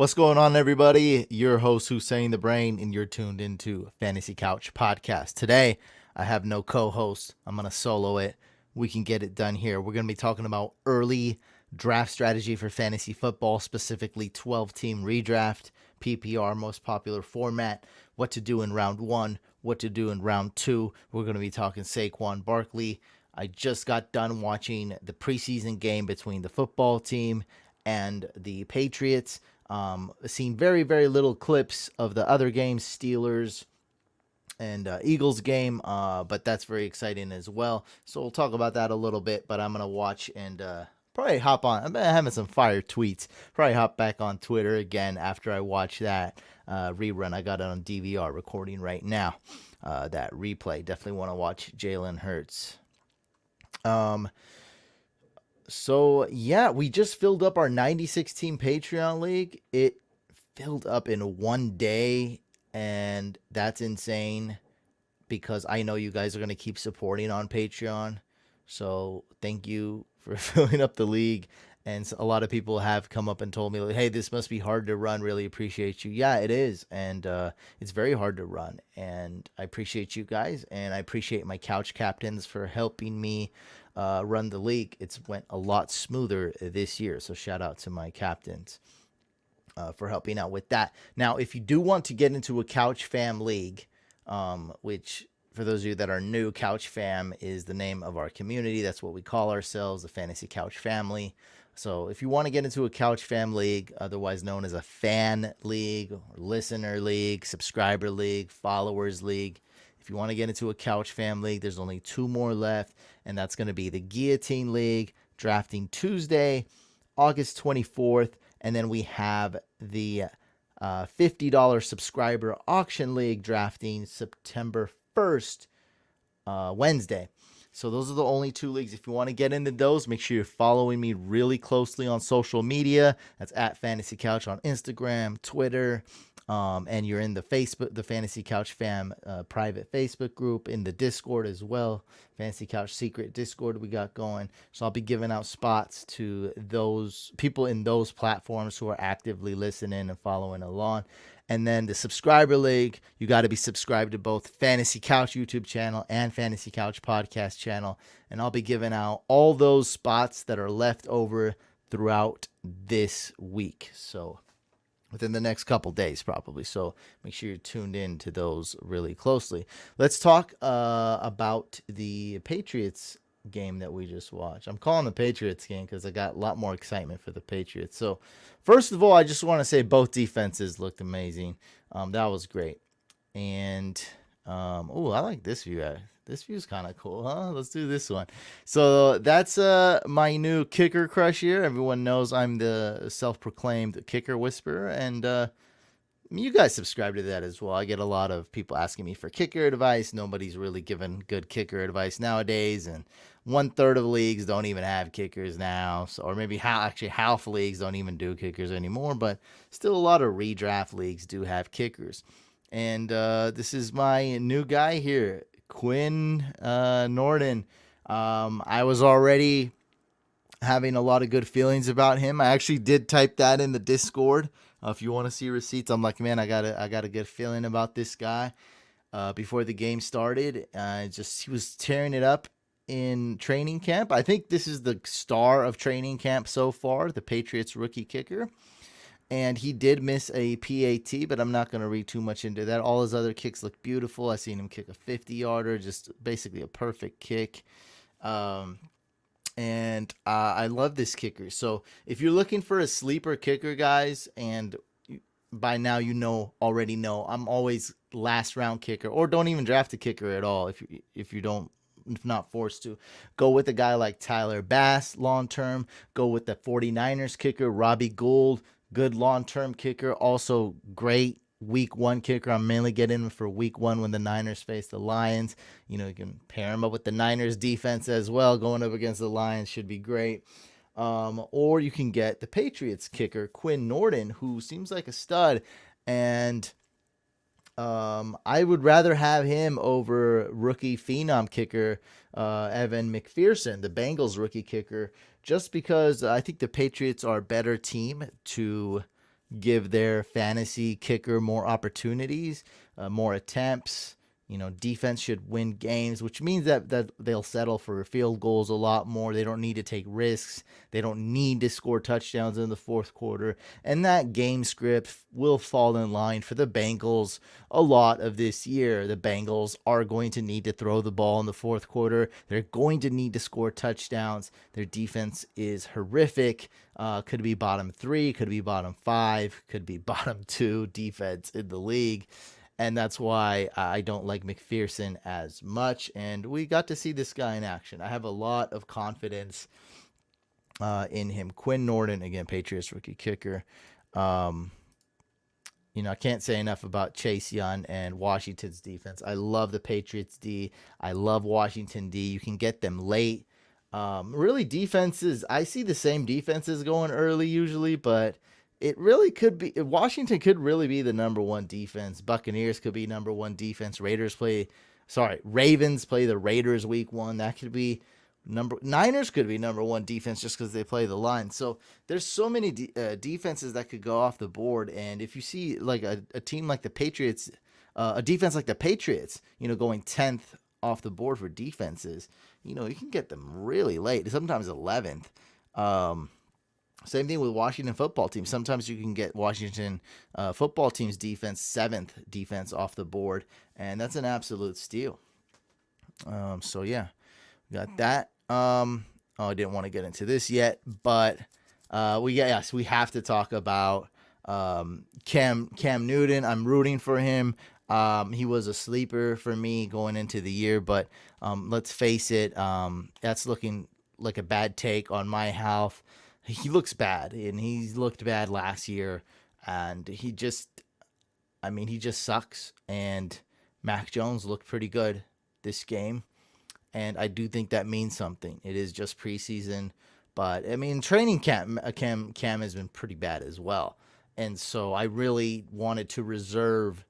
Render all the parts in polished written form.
What's going on, everybody? Your host, Hussein the Brain, and you're tuned into Fantasy Couch Podcast. Today, I have no co-host. I'm going to solo it. We can get it done here. We're going to be talking about early draft strategy for fantasy football, specifically 12-team redraft, PPR, most popular format, what to do in round one, what to do in round two. We're going to be talking Saquon Barkley. I just got done watching the preseason game between the football team and the Patriots. Seen very, very little clips of the other games, Steelers and Eagles game, but that's very exciting as well. So we'll talk about that a little bit, but I'm going to watch and probably hop on. I'm having some fire tweets. Probably hop back on Twitter again after I watch that rerun. I got it on DVR recording right now, that replay. Definitely want to watch Jalen Hurts. So, yeah, we just filled up our 96-team Patreon league. It filled up in one day, and that's insane because I know you guys are going to keep supporting on Patreon. So, thank you for filling up the league. And a lot of people have come up and told me, like, hey, this must be hard to run. Really appreciate you. Yeah, it is. And it's very hard to run. And I appreciate you guys. And I appreciate my couch captains for helping me run the league. It's went a lot smoother this year. So shout out to my captains for helping out with that. Now, if you do want to get into a Couch Fam League, which for those of you that are new, Couch Fam is the name of our community. That's what we call ourselves, the Fantasy Couch Family. So if you want to get into a Couch Fam League, otherwise known as a fan league, or listener league, subscriber league, followers league, if you want to get into a Couch Fam League, there's only two more left, and that's going to be the Guillotine League, drafting Tuesday, August 24th, and then we have the $50 subscriber auction league drafting September 1st, Wednesday. So those are the only two leagues. If you want to get into those, make sure you're following me really closely on social media. That's at Fantasy Couch on Instagram, Twitter, and you're in the Fantasy Couch Fam private Facebook group, in the Discord as well. Fantasy Couch secret Discord we got going. So I'll be giving out spots to those people in those platforms who are actively listening and following along. And then the subscriber league, you got to be subscribed to both Fantasy Couch YouTube channel and Fantasy Couch podcast channel. And I'll be giving out all those spots that are left over throughout this week. So within the next couple days, probably. So make sure you're tuned in to those really closely. Let's talk about the Patriots game that we just watched. I'm calling the Patriots game because I got a lot more excitement for the Patriots. So first of all, I just want to say both defenses looked amazing. That was great. And I like this view. This view is kind of cool, huh? Let's do this one. So that's my new kicker crush here. Everyone knows I'm the self-proclaimed kicker whisperer, and you guys subscribe to that as well. I get a lot of people asking me for kicker advice. Nobody's really giving good kicker advice nowadays, and 1/3 of leagues don't even have kickers now, or maybe half leagues don't even do kickers anymore, but still a lot of redraft leagues do have kickers. And this is my new guy here, Quinn Norton. I was already having a lot of good feelings about him. I actually did type that in the Discord. If you want to see receipts, I'm like, man, I got a good feeling about this guy. Before the game started, he was tearing it up in training camp. I think this is the star of training camp so far, the Patriots rookie kicker. And he did miss a PAT, but I'm not going to read too much into that. All his other kicks look beautiful. I seen him kick a 50-yarder, just basically a perfect kick. And I love this kicker. So if you're looking for a sleeper kicker, guys, and by now already know, I'm always last round kicker, or don't even draft a kicker at all if not forced to. Go with a guy like Tyler Bass long term. Go with the 49ers kicker, Robbie Gould, good long term kicker. Also great week one kicker. I'm mainly getting him for week one when the Niners face the Lions. You can pair him up with the Niners defense as well. Going up against the Lions should be great. Or you can get the Patriots kicker, Quinn Norton, who seems like a stud. And I would rather have him over rookie phenom kicker Evan McPherson, the Bengals rookie kicker, just because I think the Patriots are a better team to give their fantasy kicker more opportunities, more attempts. Defense should win games, which means that they'll settle for field goals a lot more. They don't need to take risks. They don't need to score touchdowns in the fourth quarter. And that game script will fall in line for the Bengals a lot of this year. The Bengals are going to need to throw the ball in the fourth quarter. They're going to need to score touchdowns. Their defense is horrific. Could be bottom 3, could be bottom 5, could be bottom 2 defense in the league. And that's why I don't like McPherson as much. And we got to see this guy in action. I have a lot of confidence in him. Quinn Norton, again, Patriots rookie kicker. I can't say enough about Chase Young and Washington's defense. I love the Patriots D. I love Washington D. You can get them late. Really, defenses, I see the same defenses going early usually, but it really could be, Washington could really be the number one defense. Buccaneers could be number one defense. Ravens play the Raiders week 1. That could be Niners could be number one defense just because they play the line. So there's so many defenses that could go off the board. And if you see like a team like the Patriots, a defense like the Patriots, going 10th off the board for defenses, you can get them really late, sometimes 11th. Same thing with Washington football team. Sometimes you can get Washington football team's defense, 7th defense off the board, and that's an absolute steal. So yeah, we got that. I didn't want to get into this yet, but we have to talk about Cam Newton. I'm rooting for him. He was a sleeper for me going into the year, but let's face it, that's looking like a bad take on my health. He looks bad, and he looked bad last year, and he just sucks. And Mac Jones looked pretty good this game, and I do think that means something. It is just preseason, but training camp, Cam has been pretty bad as well, and so I really wanted to reserve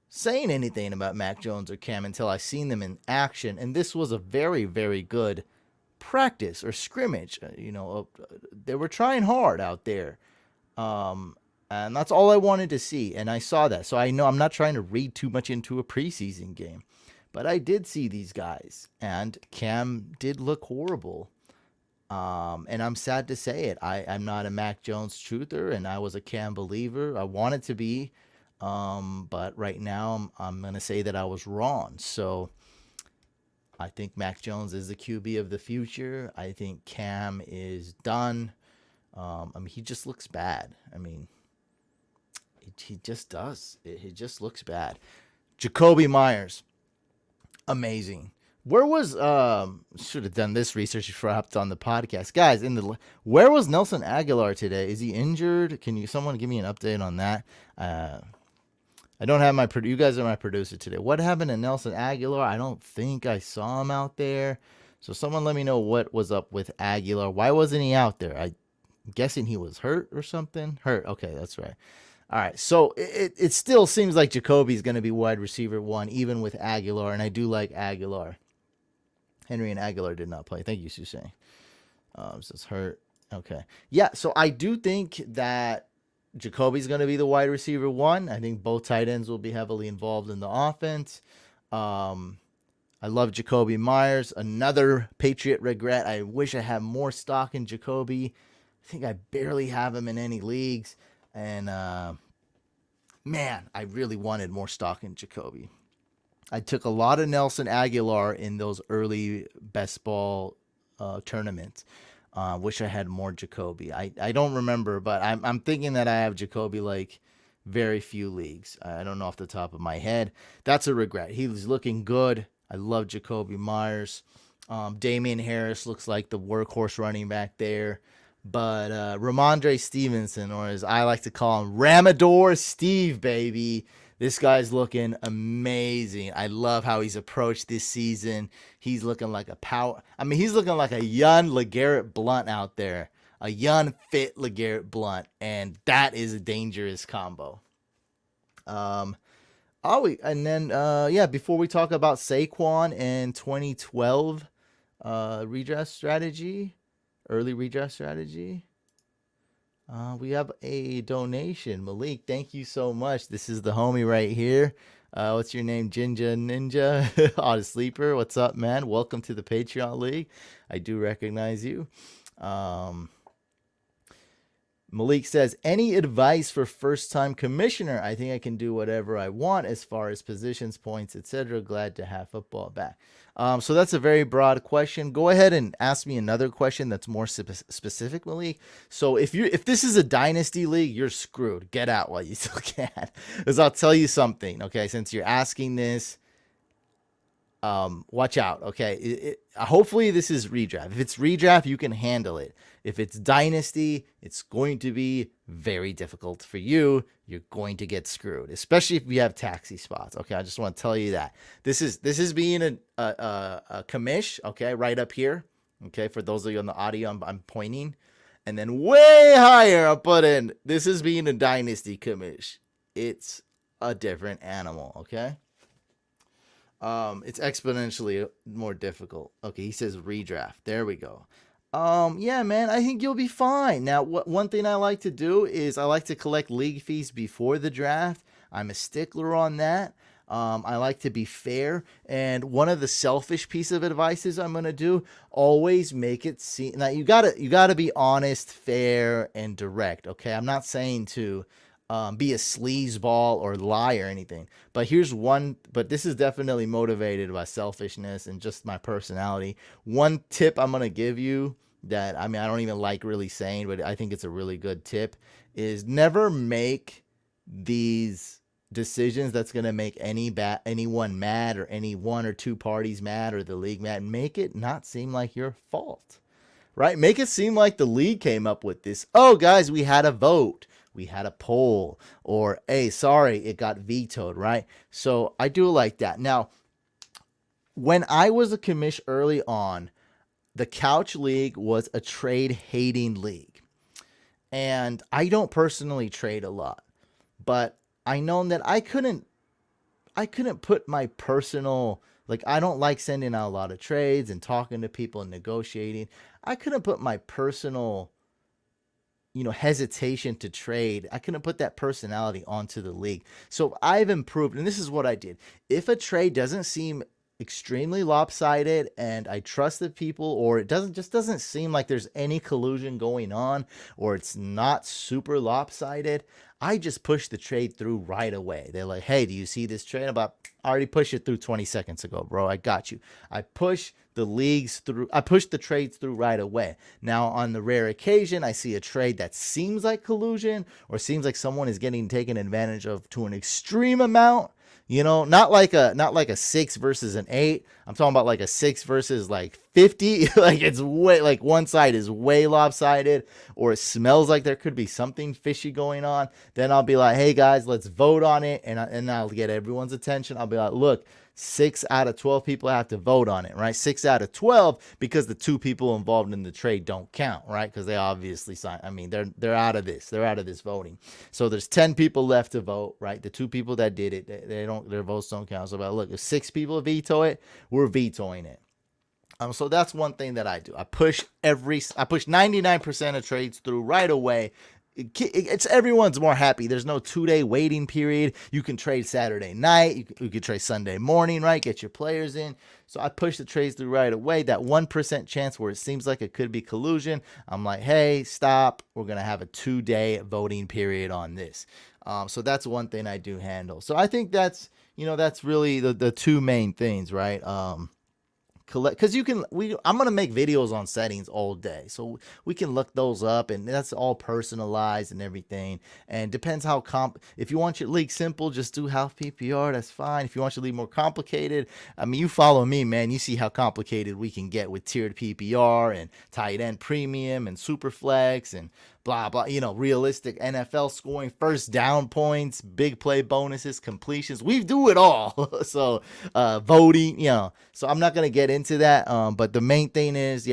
saying anything about Mac Jones or Cam until I seen them in action, and this was a very, very good practice or scrimmage. They were trying hard out there, and that's all I wanted to see, and I saw that. So I know I'm not trying to read too much into a preseason game, but I did see these guys, and Cam did look horrible, and I'm sad to say it. I'm not a Mac Jones truther, and I was a Cam believer. I wanted to be, but right now I'm gonna say that I was wrong. So I think Mac Jones is the QB of the future. I think Cam is done. He just looks bad. He just does. He just looks bad. Jakobi Meyers, amazing. Where was should have done this research before I hopped on the podcast, guys? Where was Nelson Aguilar today? Is he injured? Can someone give me an update on that? I don't have you guys are my producer today. What happened to Nelson Aguilar? I don't think I saw him out there. So someone let me know what was up with Aguilar. Why wasn't he out there? I'm guessing he was hurt or something. Hurt. Okay, that's right. All right. So it still seems like Jacoby's going to be wide receiver 1, even with Aguilar. And I do like Aguilar. Henry and Aguilar did not play. Thank you, Susan. Says hurt. Okay. Yeah. So I do think that Jacoby's going to be the wide receiver 1. I think both tight ends will be heavily involved in the offense. I love Jakobi Meyers. Another Patriot regret. I wish I had more stock in Jacoby. I think I barely have him in any leagues. And, man, I really wanted more stock in Jacoby. I took a lot of Nelson Aguilar in those early best ball tournaments. Wish I had more Jacoby. I don't remember, but I'm thinking that I have Jacoby like very few leagues. I don't know off the top of my head. That's a regret. He was looking good. I love Jakobi Meyers. Damian Harris looks like the workhorse running back there. But Romandre Stevenson, or as I like to call him, Ramador Steve, baby. This guy's looking amazing. I love how he's approached this season. He's looking like he's looking like a young LeGarrette Blount out there. A young, fit LeGarrette Blount. And that is a dangerous combo. Before we talk about Saquon and 2012 early redraft strategy. We have a donation. Malik, thank you so much. This is the homie right here. What's your name? Jinja Ninja on a sleeper. What's up, man? Welcome to the Patreon League. I do recognize you. Um, Malik says, any advice for first-time commissioner? I think I can do whatever I want as far as positions, points, etc. Glad to have football back. So that's a very broad question. Go ahead and ask me another question that's more specific, Malik. So if this is a dynasty league, you're screwed. Get out while you still can. Because I'll tell you something, okay? Since you're asking this, watch out, okay? Hopefully this is redraft. If it's redraft, you can handle it. If it's dynasty, it's going to be very difficult for you. You're going to get screwed, especially if you have taxi spots. Okay, I just want to tell you that this is being a commish. Okay, right up here. Okay, for those of you on the audio, I'm pointing, and then way higher I put in. This is being a dynasty commish. It's a different animal. Okay. It's exponentially more difficult. Okay, he says redraft. There we go. Yeah, man, I think you'll be fine. Now, one thing I like to do is I like to collect league fees before the draft. I'm a stickler on that. I like to be fair. And one of the selfish piece of advices I'm going to do, always make it seem, now you gotta be honest, fair, and direct. Okay. I'm not saying to, be a sleazeball or lie or anything. But but this is definitely motivated by selfishness and just my personality. One tip I'm going to give you that, I mean, I don't even like really saying, but I think it's a really good tip, is never make these decisions that's going to make anyone mad, or any one or two parties mad, or the league mad. Make it not seem like your fault, right? Make it seem like the league came up with this. Oh, guys, we had a vote. We had a poll, or, hey, sorry, it got vetoed, right? So I do like that. Now, when I was a commish early on, the Couch League was a trade-hating league. And I don't personally trade a lot, but I know that I couldn't put my personal, like, I don't like sending out a lot of trades and talking to people and negotiating. I couldn't put my personal, hesitation to trade. I couldn't put that personality onto the league. So I've improved, and this is what I did. If a trade doesn't seem extremely lopsided and I trust the people, or it doesn't seem like there's any collusion going on, or it's not super lopsided, I just push the trade through right away. They're like, hey, do you see this trade? I already pushed it through 20 seconds ago, bro. I got you. I push the trades through right away. Now, on the rare occasion I see a trade that seems like collusion, or seems like someone is getting taken advantage of to an extreme amount, not like a 6 versus an 8. I'm talking about like a 6 versus like 50. Like, it's way, like, one side is way lopsided, or it smells like there could be something fishy going on. Then I'll be like, hey guys, let's vote on it. And I'll get everyone's attention. I'll be like, look, 6 out of 12 people have to vote on it, right? 6 out of 12, because the 2 people involved in the trade don't count, right? Because they obviously signed. I mean, they're out of this. They're out of this voting. So there's 10 people left to vote, right? The 2 people that did it, their votes don't count. So, look, if 6 people veto it, we're vetoing it. So that's one thing that I do. I push 99% of trades through right away. It's everyone's more happy. There's no 2-day waiting period. You can trade Saturday night. You can trade Sunday morning, right? Get your players in. So I push the trades through right away. That 1% chance where it seems like it could be collusion, I'm like, hey, stop. We're going to have a 2-day voting period on this. So that's one thing I do handle. So I think that's really the 2 main things, right? Because I'm going to make videos on settings all day, so we can look those up, and that's all personalized and everything. And depends how if you want your league simple, just do half PPR, that's fine. If you want your league more complicated, I mean, you follow me, man, you see how complicated we can get with tiered PPR and tight end premium and super flex and blah, blah, realistic NFL scoring, first down points, big play bonuses, completions. We do it all. So, voting, so I'm not going to get into that. But the main thing is,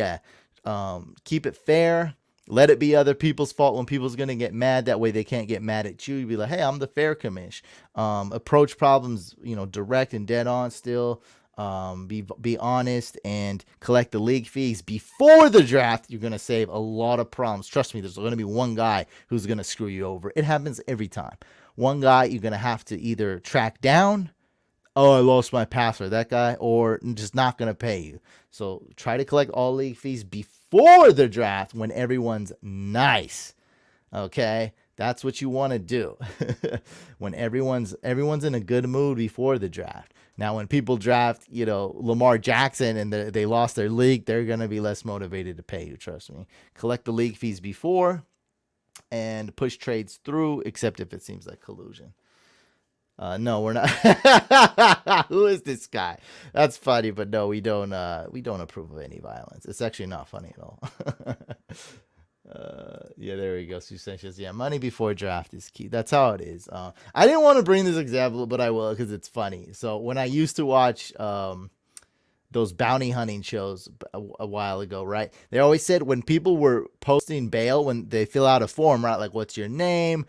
keep it fair. Let it be other people's fault when people's going to get mad. That way they can't get mad at you. You be like, hey, I'm the fair commish. Approach problems, direct and dead on still. Be honest and collect the league fees before the draft. You're gonna save a lot of problems. Trust me, there's gonna be one guy who's gonna screw you over. It happens every time. One guy you're gonna have to either track down. Oh, I lost my password. That guy, or just not gonna pay you. So try to collect all league fees before the draft when everyone's nice. Okay, that's what you want to do when everyone's in a good mood before the draft. Now, when people draft, Lamar Jackson and they lost their league, they're going to be less motivated to pay you. Trust me. Collect the league fees before and push trades through, except if it seems like collusion. No, we're not. Who is this guy? That's funny, but no, we don't approve of any violence. It's actually not funny at all. Yeah, there we go. Sue says, yeah, money before draft is key. That's how it is. I didn't want to bring this example, but I will because it's funny. So when I used to watch those bounty hunting shows a while ago, right? They always said when people were posting bail, when they fill out a form, right? Like, what's your name?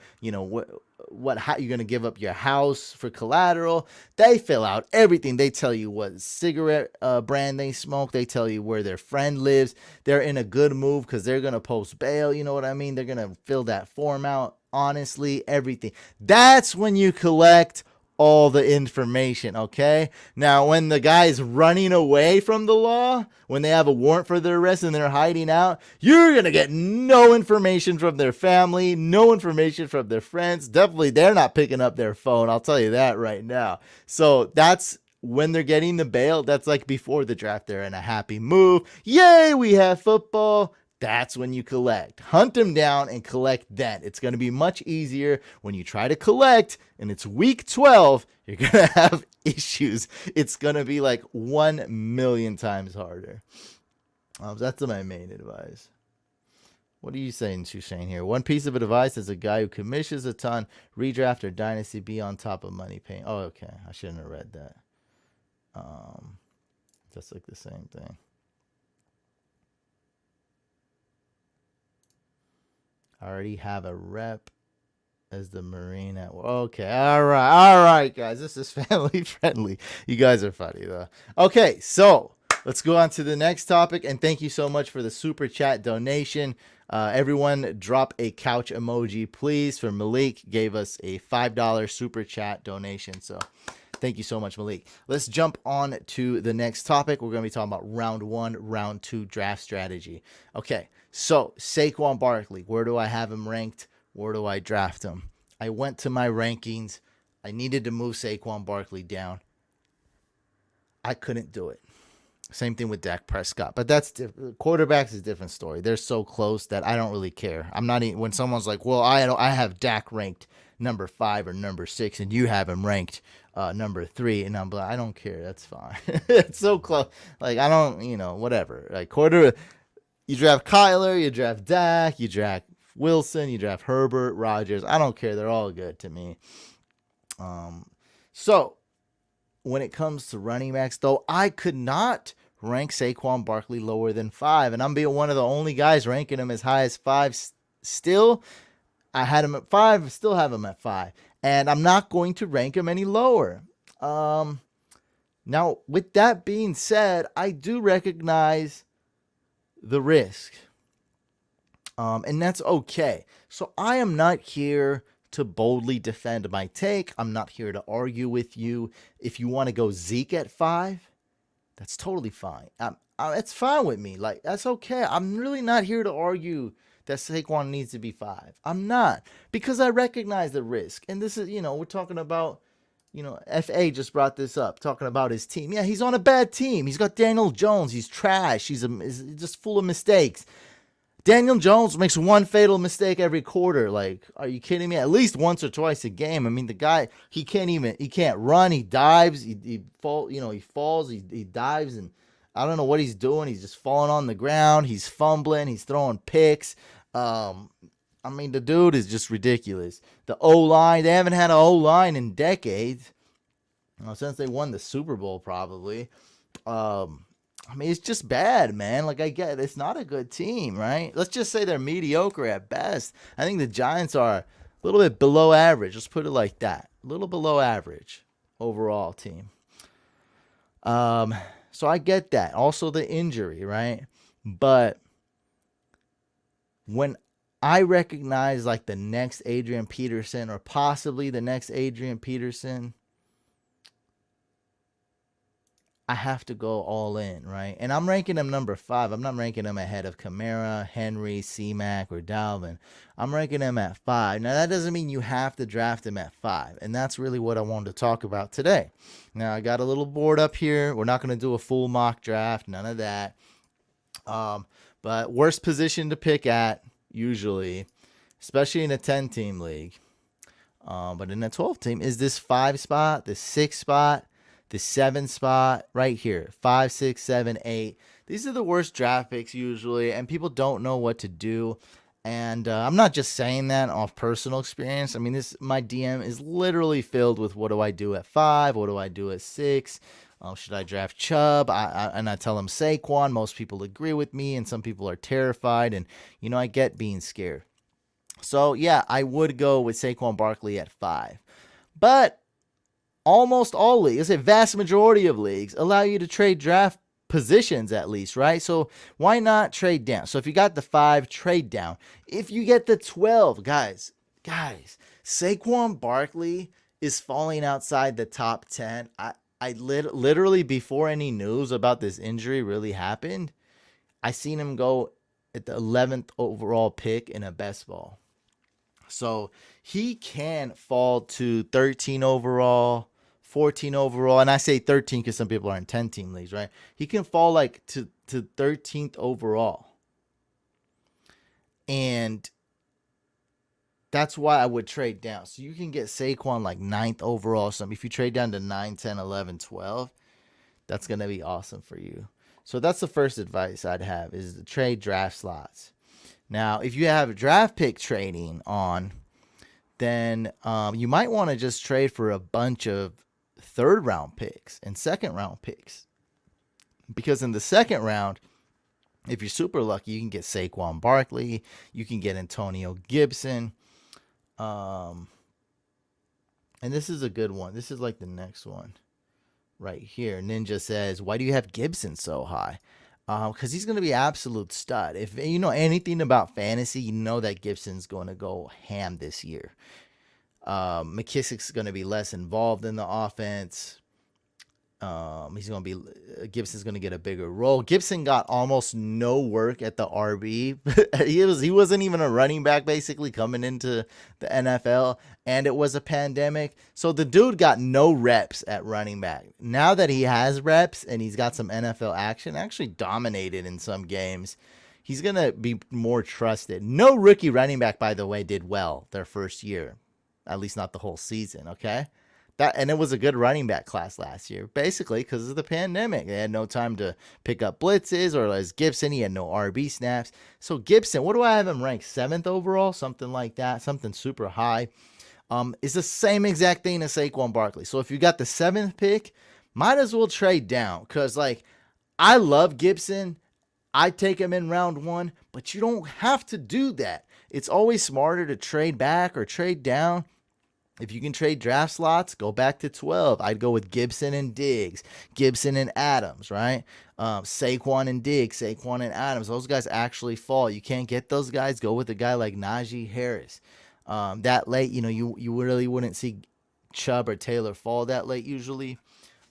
How you're going to give up your house for collateral. They fill out everything. They tell you what cigarette brand they smoke. They tell you where their friend lives. They're in a good move because they're going to post bail. You know what I mean? They're going to fill that form out. Honestly, everything. That's when you collect all the information, okay? Now, when the guy's running away from the law, when they have a warrant for their arrest and they're hiding out, you're going to get no information from their family, no information from their friends. Definitely, they're not picking up their phone. I'll tell you that right now. So that's when they're getting the bail. That's like before the draft. They're in a happy move. Yay, we have football. That's when you collect. Hunt them down and collect then. It's going to be much easier when you try to collect and it's week 12. You're going to have issues. It's going to be like 1 million times harder. That's my main advice. What are you saying, Shushain, here? One piece of advice is a guy who commissions a ton, redraft or dynasty, be on top of money paying. Oh, okay. I shouldn't have read that. That's like the same thing. I already have a rep as the Marine at work. Okay, all right, guys. This is family friendly. You guys are funny, though. Okay, so let's go on to the next topic. And thank you so much for the super chat donation. Everyone drop a couch emoji, please. For Malik, gave us a $5 super chat donation. So thank you so much, Malik. Let's jump on to the next topic. We're going to be talking about round 1, round 2 draft strategy. Okay, so Saquon Barkley, where do I have him ranked? Where do I draft him? I went to my rankings. I needed to move Saquon Barkley down. I couldn't do it. Same thing with Dak Prescott. But that's quarterbacks is a different story. They're so close that I don't really care. I'm not even, when someone's like, well, I have Dak ranked number 5 or number 6, and you have him ranked number 3, and I'm like, I don't care. That's fine. It's so close. Like, I don't, whatever. Like, you draft Kyler, you draft Dak, you draft Wilson, you draft Herbert, Rodgers. I don't care. They're all good to me. So when it comes to running backs, though, I could not rank Saquon Barkley lower than 5, and I'm being one of the only guys ranking him as high as 5 still. I had him at 5, still have him at 5. And I'm not going to rank him any lower. Now, with that being said, I do recognize the risk. And that's okay. So I am not here to boldly defend my take. I'm not here to argue with you. If you want to go Zeke at 5, that's totally fine. It's fine with me. Like, that's okay. I'm really not here to argue that Saquon needs to be 5. I'm not, because I recognize the risk. And this is, we're talking about, FA just brought this up, talking about his team. Yeah, he's on a bad team. He's got Daniel Jones. He's trash. He's just full of mistakes. Daniel Jones makes one fatal mistake every quarter. Like, are you kidding me? At least once or twice a game. I mean, the guy, he can't run. He dives. He falls. He dives, and I don't know what he's doing. He's just falling on the ground. He's fumbling. He's throwing picks. I mean, the dude is just ridiculous. The O-line, they haven't had an O-line in decades. Since they won the Super Bowl, probably. I mean, it's just bad, man. Like, I get it. It's not a good team, right? Let's just say they're mediocre at best. I think the Giants are a little bit below average. Let's put it like that. A little below average overall team. So I get that. Also the injury, right? But when I recognize like the next Adrian Peterson or possibly the next Adrian Peterson, I have to go all in, right? And I'm ranking him number 5. I'm not ranking him ahead of Kamara, Henry, C-Mac, or Dalvin. I'm ranking him at 5. Now, that doesn't mean you have to draft him at 5. And that's really what I wanted to talk about today. Now, I got a little board up here. We're not going to do a full mock draft. None of that. But worst position to pick at, usually, especially in a 10-team league. But in a 12-team, is this 5 spot, this 6 spot, the 7 spot right here, 5, 6, 7, 8. These are the worst draft picks usually, and people don't know what to do. And I'm not just saying that off personal experience. I mean, my DM is literally filled with what do I do at 5? What do I do at 6? Should I draft Chubb? And I tell them Saquon. Most people agree with me, and some people are terrified. And, I get being scared. So, yeah, I would go with Saquon Barkley at 5. But almost all leagues, a vast majority of leagues, allow you to trade draft positions at least, right? So why not trade down? So if you got the 5, trade down. If you get the 12, guys, Saquon Barkley is falling outside the top 10. I literally, before any news about this injury really happened, I seen him go at the 11th overall pick in a best ball. So he can fall to 13 overall, 14 overall, and I say 13 because some people are in 10-team leagues, right? He can fall like to 13th overall. And that's why I would trade down. So you can get Saquon like 9th overall or something. If you trade down to 9, 10, 11, 12, that's going to be awesome for you. So that's the first advice I'd have is to trade draft slots. Now, if you have draft pick trading on, then you might want to just trade for a bunch of 3rd round picks and 2nd round picks. Because in the 2nd round, if you're super lucky, you can get Saquon Barkley, you can get Antonio Gibson. And this is a good one. This is like the next one right here. Ninja says, why do you have Gibson so high? Because he's going to be absolute stud. If you know anything about fantasy, you know that Gibson's going to go ham this year. McKissick's going to be less involved in the offense. Gibson's going to get a bigger role. Gibson got almost no work at the RB. he wasn't even a running back basically coming into the NFL, and it was a pandemic. So the dude got no reps at running back. Now that he has reps and he's got some NFL action, actually dominated in some games, he's going to be more trusted. No rookie running back, by the way, did well their first year. At least not the whole season, okay? And it was a good running back class last year, basically because of the pandemic. They had no time to pick up blitzes, or as Gibson, he had no RB snaps. So Gibson, what do I have him ranked? 7th overall, something like that, something super high. It's the same exact thing as Saquon Barkley. So if you got the 7th pick, might as well trade down because, like, I love Gibson. I take him in round 1, but you don't have to do that. It's always smarter to trade back or trade down. If you can trade draft slots, go back to 12. I'd go with Gibson and Diggs, Gibson and Adams, right? Saquon and Diggs, Saquon and Adams. Those guys actually fall. You can't get those guys. Go with a guy like Najee Harris. That late, you really wouldn't see Chubb or Taylor fall that late usually,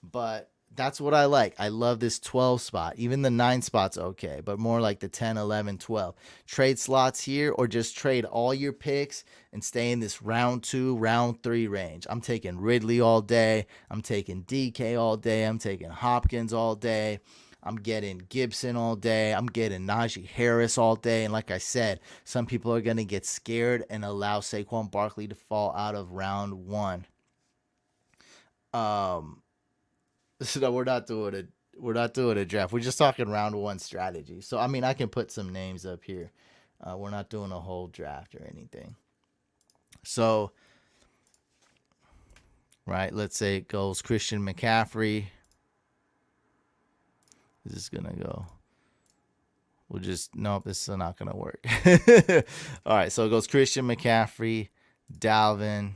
but that's what I like. I love this 12 spot. Even the 9 spot's okay, but more like the 10, 11, 12. Trade slots here or just trade all your picks and stay in this round 2, round 3 range. I'm taking Ridley all day. I'm taking DK all day. I'm taking Hopkins all day. I'm getting Gibson all day. I'm getting Najee Harris all day. And like I said, some people are going to get scared and allow Saquon Barkley to fall out of round 1. So we're not doing a draft. We're just talking round 1 strategy. So I mean, I can put some names up here. We're not doing a whole draft or anything. So, right, let's say it goes Christian McCaffrey. Is this gonna go? Nope, this is not gonna work. All right, so it goes Christian McCaffrey, Dalvin,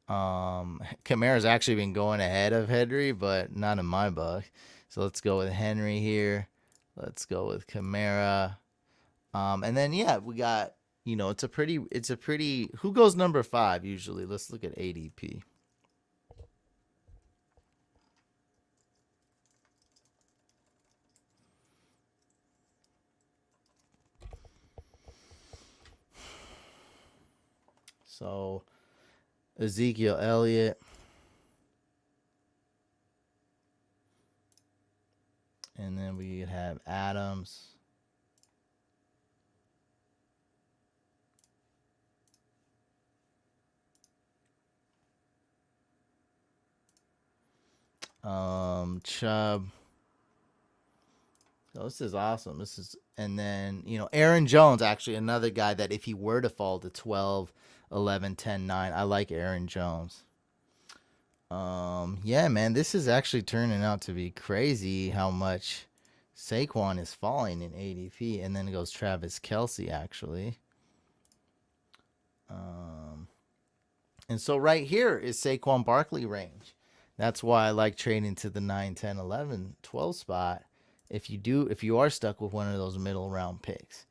Kamara's actually been going ahead of Henry, but not in my book. So let's go with Henry here. Let's go with Kamara. And then yeah, we got, it's a pretty who goes number 5 usually? Let's look at ADP. So Ezekiel Elliott. And then we have Adams. Chubb. So this is awesome. And then, Aaron Jones, actually another guy that if he were to fall to 12, 11, 10, 9, I like Aaron Jones. Yeah, man, this is actually turning out to be crazy how much Saquon is falling in ADP. And then it goes Travis Kelce, actually. And so right here is Saquon Barkley range. That's why I like trading to the 9, 10, 11, 12 spot if you are stuck with one of those middle round picks.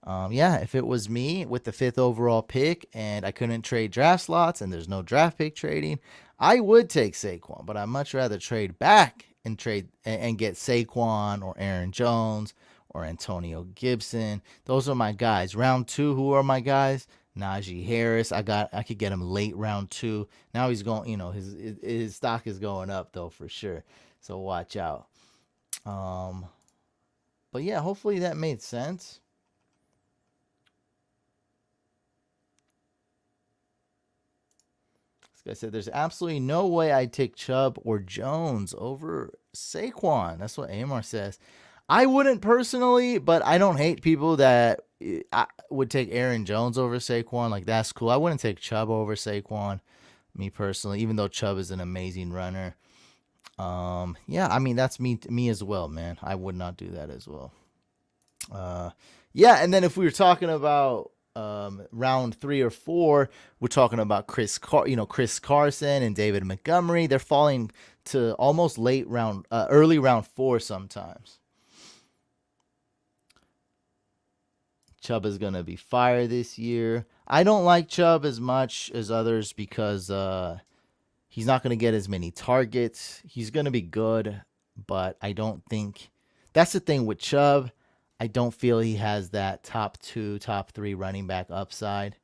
Yeah, if it was me with the 5th overall pick and I couldn't trade draft slots and there's no draft pick trading, I would take Saquon, but I'd much rather trade back and get Saquon or Aaron Jones or Antonio Gibson. Those are my guys. Round 2, who are my guys? Najee Harris. I could get him late round 2. Now he's going, his stock is going up though for sure. So watch out. But yeah, hopefully that made sense. This guy said there's absolutely no way I'd take Chubb or Jones over Saquon. That's what Amar says. I wouldn't personally, but I don't hate people that I would take Aaron Jones over Saquon. Like, that's cool. I wouldn't take Chubb over Saquon, me personally, even though Chubb is an amazing runner. Yeah, I mean, that's me as well, man. I would not do that as well. Yeah, and then if we were talking about round 3 or 4, we're talking about Chris Carson and David Montgomery. They're falling to almost early round 4 sometimes. Chubb is going to be fire this year. I don't like Chubb as much as others because he's not going to get as many targets. He's going to be good, but I don't think that's the thing with Chubb. I don't feel he has that top 2, top 3 running back upside.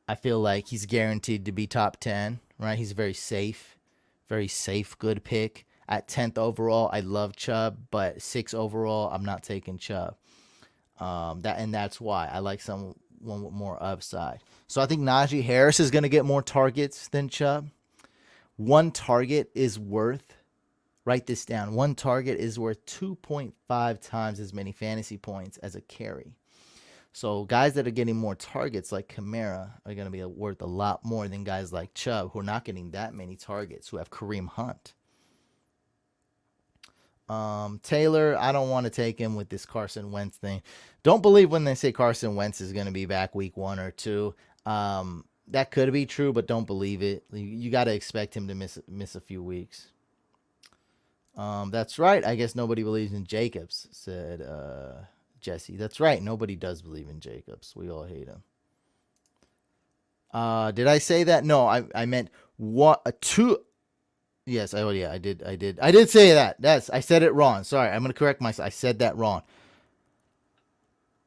I feel like he's guaranteed to be top 10, right? He's very safe, good pick. At 10th overall, I love Chubb, but 6th overall, I'm not taking Chubb. That's why I like someone with more upside. So I think Najee Harris is going to get more targets than Chubb. One target is worth, write this down, one target is worth 2.5 times as many fantasy points as a carry. So guys that are getting more targets like Kamara are going to be worth a lot more than guys like Chubb who are not getting that many targets, who have Kareem Hunt. Taylor, I don't want to take him with this Carson Wentz thing. Don't believe when they say Carson Wentz is going to be back week 1 or 2. That could be true, but don't believe it. You got to expect him to miss a few weeks. That's right. I guess nobody believes in Jacobs, said Jesse. That's right. Nobody does believe in Jacobs. We all hate him. Did I say that? No, I meant 2. Yes, I did. I did say that. I said it wrong. Sorry, I'm gonna correct myself. I said that wrong.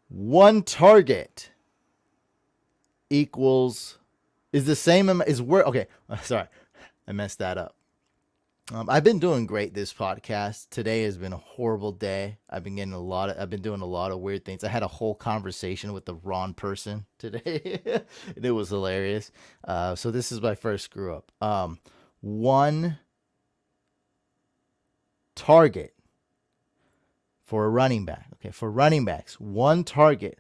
One target is the same is worth. Okay, sorry, I messed that up. I've been doing great this podcast. Today has been a horrible day. I've been doing a lot of weird things. I had a whole conversation with the wrong person today, and it was hilarious. So this is my first screw up. One target for a running back. Okay, for running backs, one target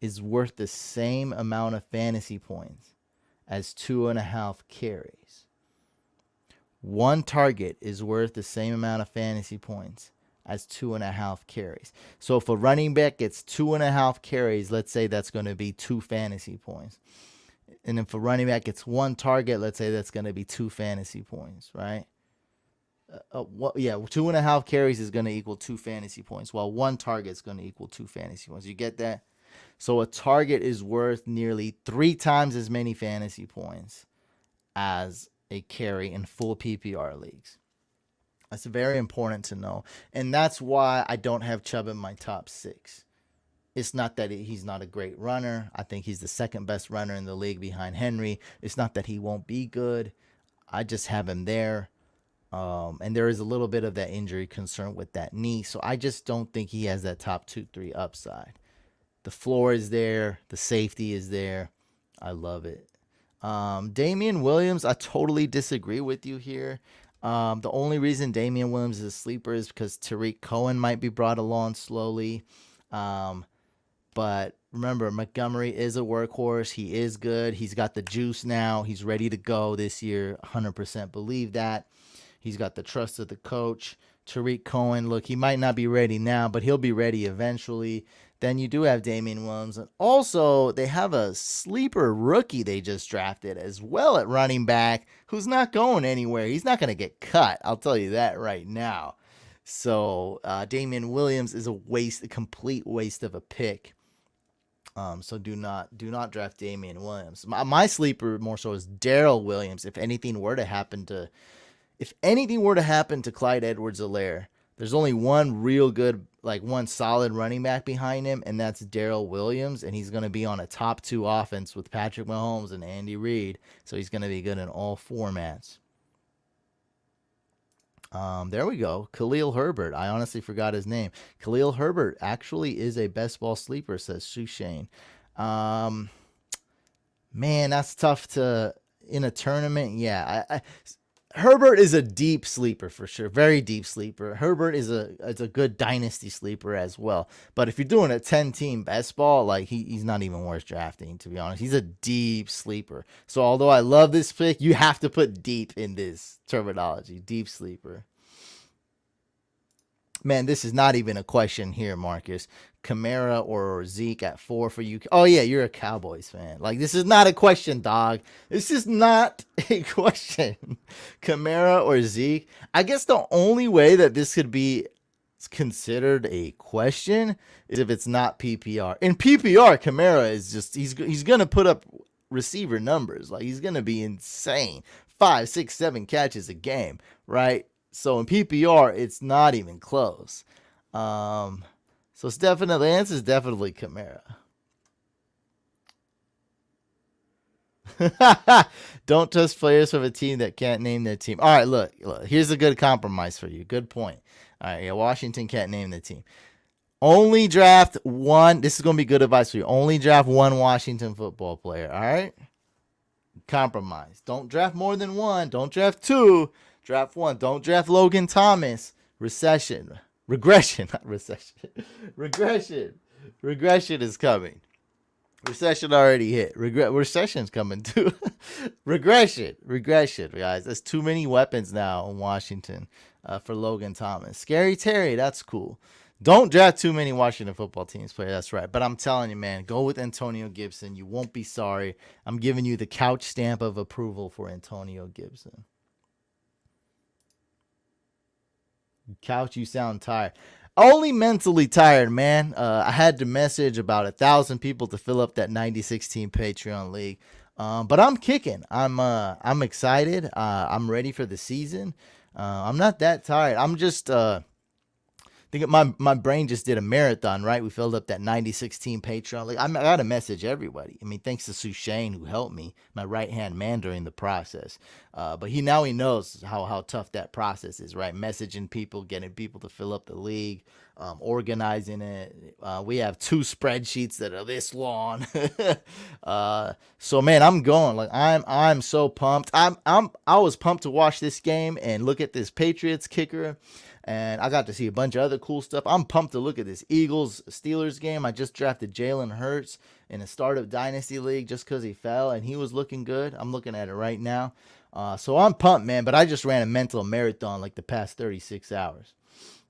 is worth the same amount of fantasy points as 2.5 carries. One target is worth the same amount of fantasy points as 2.5 carries. So if a running back gets 2.5 carries, let's say that's going to be 2 fantasy points. And if a running back gets 1 target, let's say that's going to be 2 fantasy points, right? 2.5 carries is going to equal 2 fantasy points, while 1 target is going to equal 2 fantasy points. You get that? So a target is worth nearly 3 times as many fantasy points as a carry in full PPR leagues. That's very important to know. And that's why I don't have Chubb in my top 6. It's not that he's not a great runner. I think he's the second best runner in the league behind Henry. It's not that he won't be good. I just have him there. And there is a little bit of that injury concern with that knee. So I just don't think he has that top 2-3 upside. The floor is there. The safety is there. I love it. Damian Williams, I totally disagree with you here. The only reason Damian Williams is a sleeper is because Tariq Cohen might be brought along slowly. But remember, Montgomery is a workhorse. He is good. He's got the juice now. He's ready to go this year. 100% believe that. He's got the trust of the coach. Tariq Cohen, look, he might not be ready now, but he'll be ready eventually. Then you do have Damien Williams. And also, they have a sleeper rookie they just drafted as well at running back who's not going anywhere. He's not going to get cut. I'll tell you that right now. So Damien Williams is a complete waste of a pick. So do not draft Damian Williams. My sleeper more so is Daryl Williams. If anything were to happen to Clyde Edwards-Helaire, there's only one real good, one solid running back behind him, and that's Daryl Williams, and he's going to be on a top 2 offense with Patrick Mahomes and Andy Reid, so he's going to be good in all formats. There we go. Khalil Herbert. I honestly forgot his name. Khalil Herbert actually is a best ball sleeper, says Sushane. Man, that's tough in a tournament. Yeah, Herbert is a deep sleeper for sure. Very deep sleeper. Herbert is a good dynasty sleeper as well. But if you're doing a 10-team best ball, he's not even worth drafting, to be honest. He's a deep sleeper. So although I love this pick, you have to put deep in this terminology. Deep sleeper. Man, this is not even a question here, Marcus. Kamara or Zeke at 4 for you. Oh, yeah, you're a Cowboys fan. This is not a question, dog. This is not a question. Kamara or Zeke. I guess the only way that this could be considered a question is if it's not PPR. In PPR, Kamara is just, he's going to put up receiver numbers. He's going to be insane. 5, 6, 7 catches a game, right? So in PPR, it's not even close. So it's definitely, the answer is definitely Kamara. Don't trust players from a team that can't name their team. All right, look, here's a good compromise for you. Good point. All right, yeah, Washington can't name the team. Only draft one. This is going to be good advice for you. Only draft one Washington football player. All right? Compromise. Don't draft more than one. Don't draft 2. Draft 1. Don't draft Logan Thomas. Regression, not recession. Regression is coming. Recession already hit. Recession's coming too. Regression, guys. There's too many weapons now in Washington for Logan Thomas. Scary Terry, that's cool. Don't draft too many Washington football teams player. That's right. But I'm telling you, man, go with Antonio Gibson. You won't be sorry. I'm giving you the couch stamp of approval for Antonio Gibson. Couch, you sound tired. Only mentally tired, man. I had to message about 1,000 people to fill up that 96-team Patreon league. But I'm kicking. I'm excited. I'm ready for the season. I'm not that tired. I'm just I think my brain just did a marathon, right? We filled up that 96-team Patreon league. I got to message everybody. I mean, thanks to Sushane who helped me, my right-hand man during the process. But he knows how tough that process is, right? Messaging people, getting people to fill up the league, organizing it. We have 2 spreadsheets that are this long. So man, I'm going. I'm so pumped. I was pumped to watch this game and look at this Patriots kicker. And I got to see a bunch of other cool stuff. I'm pumped to look at this Eagles-Steelers game. I just drafted Jalen Hurts in a startup dynasty league just because he fell, and he was looking good. I'm looking at it right now. So I'm pumped, man. But I just ran a mental marathon the past 36 hours.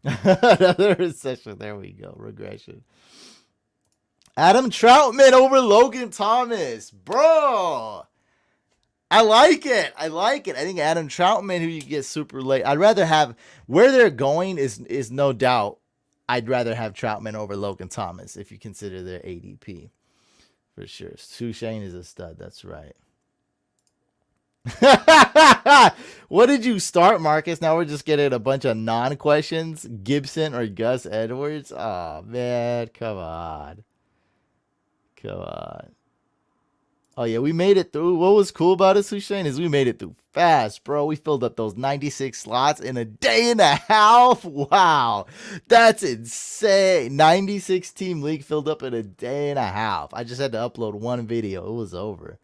Another recession. There we go. Regression. Adam Troutman over Logan Thomas. Bro. I like it. I think Adam Troutman, who you get super late. I'd rather have where they're going is no doubt. I'd rather have Troutman over Logan Thomas if you consider their ADP. For sure. Sushane is a stud. That's right. What did you start, Marcus? Now we're just getting a bunch of non-questions. Gibson or Gus Edwards? Oh, man. Come on. Oh, yeah, we made it through. What was cool about it, Sushane, is we made it through fast, bro. We filled up those 96 slots in a day and a half. Wow. That's insane. 96 team league filled up in a day and a half. I just had to upload one video. It was over.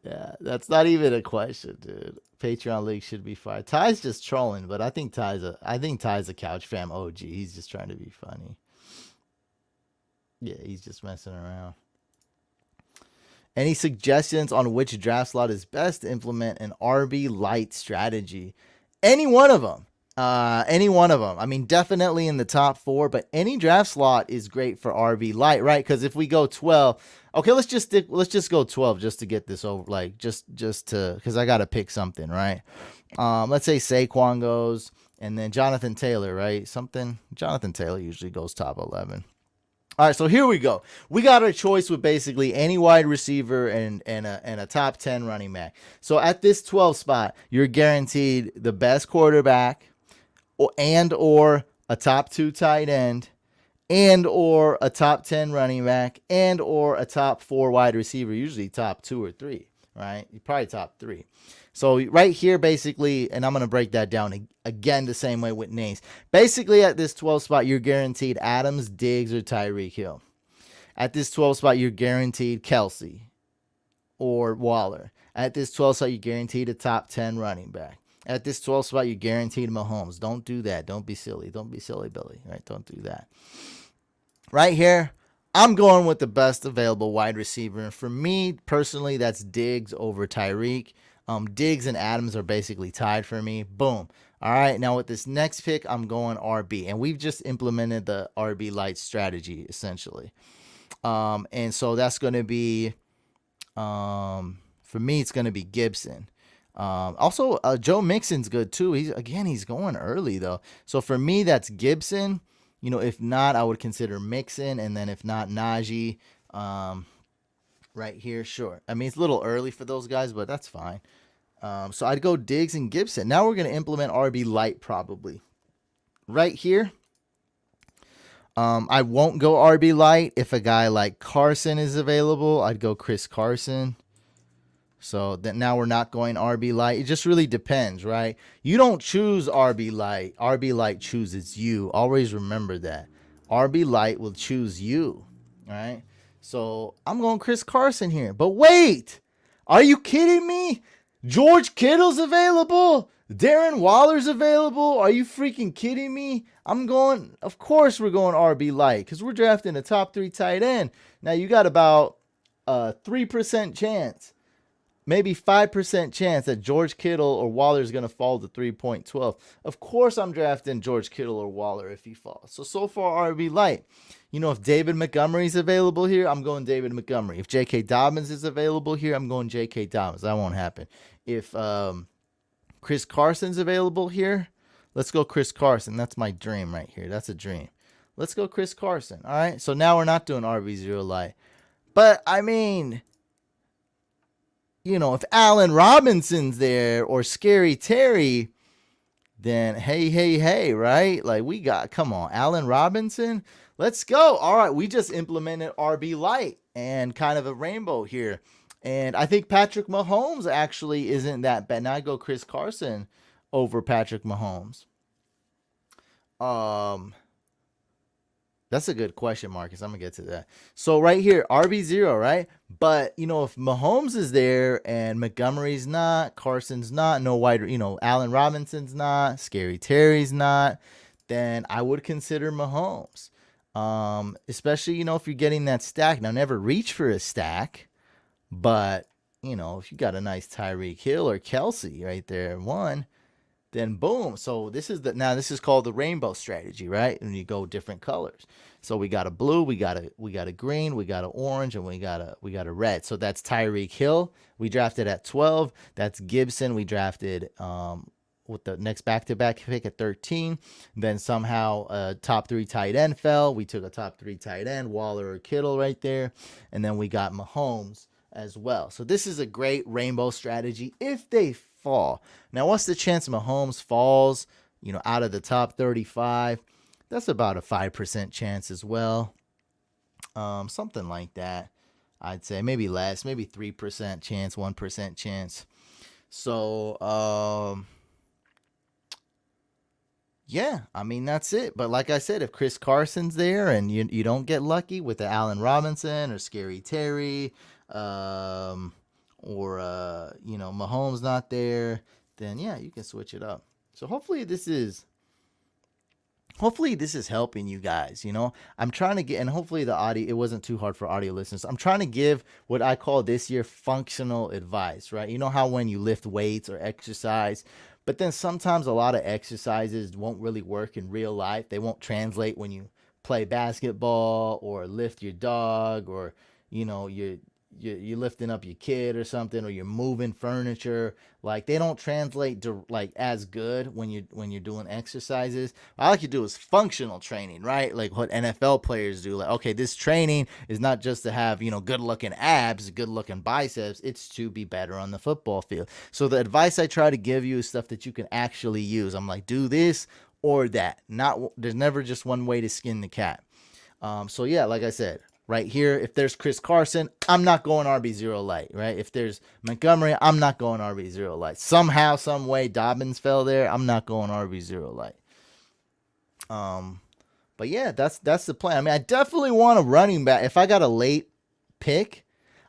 Yeah, that's not even a question, dude. Patreon league should be fire. Ty's just trolling, but I think Ty's a Couch Fam OG. He's just trying to be funny. Yeah, he's just messing around. Any suggestions on which draft slot is best to implement an RB light strategy? Any one of them. Any one of them. I mean, definitely in the top 4, but any draft slot is great for RB light, right? Because if we go 12, okay, let's just go 12 just to get this over, like just to, because I gotta pick something, right? Let's say Saquon goes, and then Jonathan Taylor, right? Jonathan Taylor usually goes top 11. All right, so here we go. We got our choice with basically any wide receiver and a top 10 running back. So at this 12 spot, you're guaranteed the best quarterback or a top 2 tight end and or a top 10 running back and or a top 4 wide receiver, usually top 2 or 3, right? Probably top 3. So right here, basically, and I'm going to break that down again the same way with names. Basically, at this 12 spot, you're guaranteed Adams, Diggs, or Tyreek Hill. At this 12 spot, you're guaranteed Kelsey or Waller. At this 12 spot, you're guaranteed a top 10 running back. At this 12 spot, you're guaranteed Mahomes. Don't do that. Don't be silly. Don't be silly, Billy. Right? Don't do that. Right here, I'm going with the best available wide receiver. And for me, personally, that's Diggs over Tyreek. Diggs and Adams are basically tied for me. Boom. All right. Now with this next pick, I'm going RB. And we've just implemented the RB light strategy, essentially. And so that's going to be, for me, it's going to be Gibson. Also, Joe Mixon's good too. He's going early though. So for me, that's Gibson. You know, if not, I would consider Mixon. And then if not, Najee. Right here, sure. I mean, it's a little early for those guys, but that's fine. So I'd go Diggs and Gibson. Now we're going to implement RB light probably. Right here, I won't go RB light. If a guy like Carson is available, I'd go Chris Carson. So that now we're not going RB light. It just really depends, right? You don't choose RB light. RB light chooses you. Always remember that. RB light will choose you, all right? So I'm going Chris Carson here. But wait, are you kidding me? George Kittle's available. Darren Waller's available. Are you freaking kidding me? Of course we're going RB light because we're drafting a top 3 tight end. Now you got about a 3% chance, maybe 5% chance that George Kittle or Waller is going to fall to 3.12. Of course I'm drafting George Kittle or Waller if he falls. So far RB light. You know, if David Montgomery's available here, I'm going David Montgomery. If J.K. Dobbins is available here, I'm going J.K. Dobbins. That won't happen. If Chris Carson's available here, let's go Chris Carson. That's my dream right here. That's a dream. Let's go Chris Carson. All right. So now we're not doing RB0 light. But, I mean, you know, if Allen Robinson's there or Scary Terry, then hey, right? Like come on, Allen Robinson. Let's go. All right, we just implemented RB light and kind of a rainbow here. And I think Patrick Mahomes actually isn't that bad. Now I go Chris Carson over Patrick Mahomes. That's a good question, Marcus. I'm going to get to that. So right here, RB0, right? But, you know, if Mahomes is there and Montgomery's not, Carson's not, no wide, you know, Allen Robinson's not, Scary Terry's not, then I would consider Mahomes. Especially, you know, if you're getting that stack. Now, never reach for a stack, but, you know, if you got a nice Tyreek Hill or Kelsey right there, one, then boom. So this is called the rainbow strategy, right? And you go different colors. So we got a blue, we got a green, we got an orange, and we got a red. So that's Tyreek Hill. We drafted at 12. That's Gibson. We drafted with the next back-to-back pick at 13. Then somehow a top 3 tight end fell. We took a top 3 tight end, Waller or Kittle right there. And then we got Mahomes as well. So this is a great rainbow strategy if they fall. Now, what's the chance Mahomes falls, out of the top 35? That's about a 5% chance as well. Something like that. I'd say maybe less, maybe 3% chance, 1% chance. So, yeah, I mean, that's it. But like I said, if Chris Carson's there and you don't get lucky with the Allen Robinson or Scary Terry, or Mahomes not there, then yeah, you can switch it up. So hopefully this is helping you guys. I'm trying to get, and hopefully the audio, it wasn't too hard for audio listeners. I'm trying to give what I call this year functional advice, right? You know how when you lift weights or exercise, but then sometimes a lot of exercises won't really work in real life. They won't translate when you play basketball or lift your dog, or you're lifting up your kid or something, or you're moving furniture. Like, they don't translate to like as good when you're doing exercises. What I like to do is functional training, right? Like what NFL players do. Like, okay, this training is not just to have good looking abs, good looking biceps. It's to be better on the football field. So the advice I try to give you is stuff that you can actually use. I'm like, do this or that. There's never just one way to skin the cat. So yeah, like I said, right here, if there's Chris Carson, I'm not going RB0 light, right? If there's Montgomery, I'm not going RB0 light. Somehow, some way, Dobbins fell there, I'm not going RB0 light. But yeah, that's the plan. I mean, I definitely want a running back. If I got a late pick,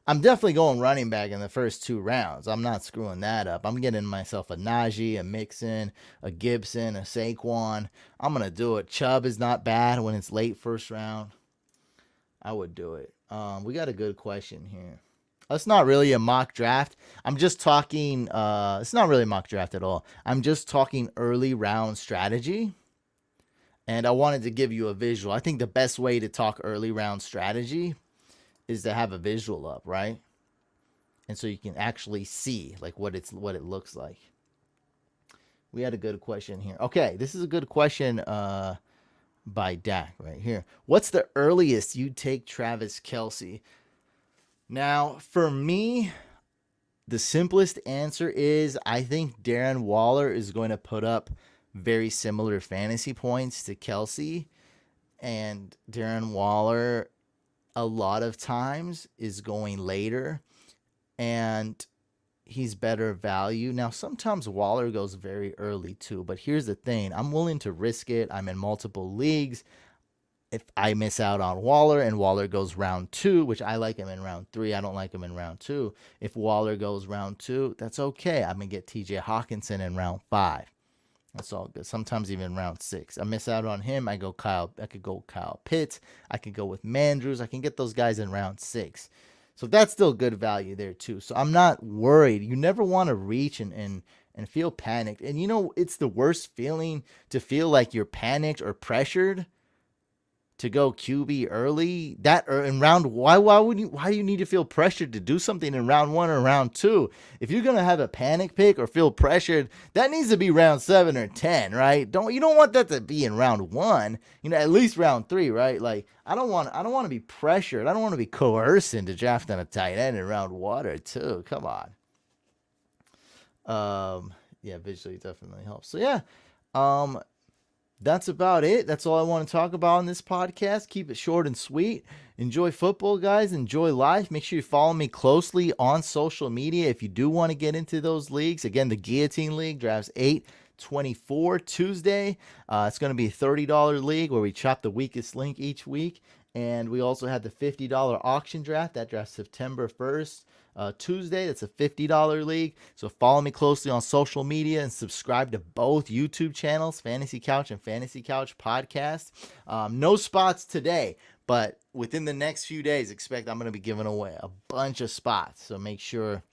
I'm definitely going running back in the first 2 rounds. I'm not screwing that up. I'm getting myself a Najee, a Mixon, a Gibson, a Saquon. I'm going to do it. Chubb is not bad when it's late first round. I would do it. We got a good question here. It's not really a mock draft. I'm just talking. It's not really a mock draft at all. I'm just talking early round strategy. And I wanted to give you a visual. I think the best way to talk early round strategy is to have a visual up, right? And so you can actually see like what it looks like. We had a good question here. Okay, this is a good question. By Dak right here. What's the earliest you take Travis Kelce? Now, for me, the simplest answer is I think Darren Waller is going to put up very similar fantasy points to Kelce. And Darren Waller, a lot of times, is going later. And he's better value. Now, sometimes Waller goes very early too, but here's the thing. I'm willing to risk it. I'm in multiple leagues. If I miss out on Waller and Waller goes round 2, which I like him in round 3, I don't like him in round 2. If Waller goes round 2, that's okay. I'm going to get TJ Hawkinson in round 5. That's all good. Sometimes even round 6. I miss out on him. I could go Kyle Pitts. I could go with Mandrews. I can get those guys in round 6. So that's still good value there too. So I'm not worried. You never want to reach and feel panicked. And it's the worst feeling to feel like you're panicked or pressured to go QB early. In round, why do you need to feel pressured to do something in round 1 or round 2? If you're gonna have a panic pick or feel pressured, that needs to be round 7 or 10, right? You don't want that to be in round 1. At least round 3, right? Like I don't want to be pressured. I don't want to be coerced into drafting a tight end in round 1 or 2. Come on. Yeah, visually definitely helps. So yeah. That's about it. That's all I want to talk about on this podcast. Keep it short and sweet. Enjoy football, guys. Enjoy life. Make sure you follow me closely on social media if you do want to get into those leagues. Again, the Guillotine League drafts 8/24 Tuesday. It's going to be a $30 league where we chop the weakest link each week. And we also have the $50 auction draft. That drafts September 1st. Tuesday. That's a $50 league. So follow me closely on social media and subscribe to both YouTube channels, Fantasy Couch and Fantasy Couch Podcast. No spots today, but within the next few days, expect I'm going to be giving away a bunch of spots. So make sure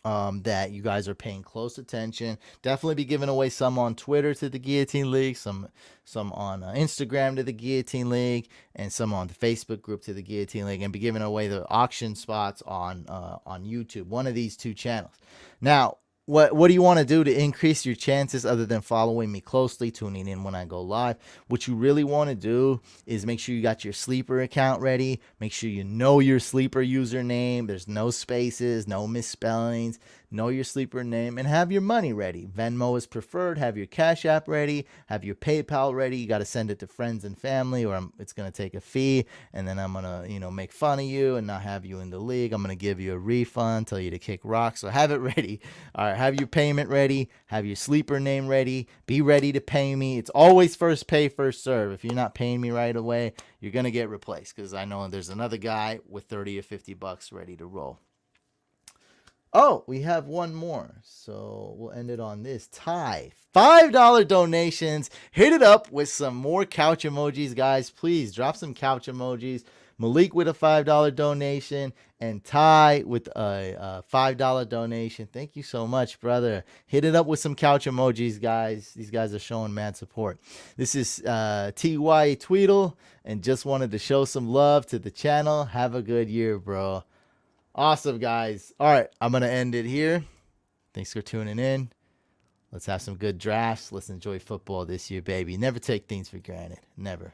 that you guys are paying close attention. Definitely be giving away some on Twitter to the Guillotine League, some on Instagram to the Guillotine League, and some on the Facebook group to the Guillotine League, and be giving away the auction spots on YouTube, one of these two channels. Now, what do you want to do to increase your chances other than following me closely, tuning in when I go live? What you really want to do is make sure you got your sleeper account ready. Make sure you know your sleeper username. There's no spaces, no misspellings. Know your sleeper name and have your money ready. Venmo is preferred. Have your Cash App ready. Have your PayPal ready. You got to send it to friends and family, or it's going to take a fee, and then I'm going to, make fun of you and not have you in the league. I'm going to give you a refund, tell you to kick rocks. So have it ready. All right, have your payment ready. Have your sleeper name ready. Be ready to pay me. It's always first pay, first serve. If you're not paying me right away, you're going to get replaced, because I know there's another guy with 30 or 50 bucks ready to roll. Oh, we have one more. So we'll end it on this. Ty, $5 donations. Hit it up with some more couch emojis, guys. Please drop some couch emojis. Malik with a $5 donation, and Ty with a $5 donation. Thank you so much, brother. Hit it up with some couch emojis, guys. These guys are showing mad support. This is T.Y. Tweedle, and just wanted to show some love to the channel. Have a good year, bro. Awesome, guys. All right, I'm going to end it here. Thanks for tuning in. Let's have some good drafts. Let's enjoy football this year, baby. Never take things for granted. Never.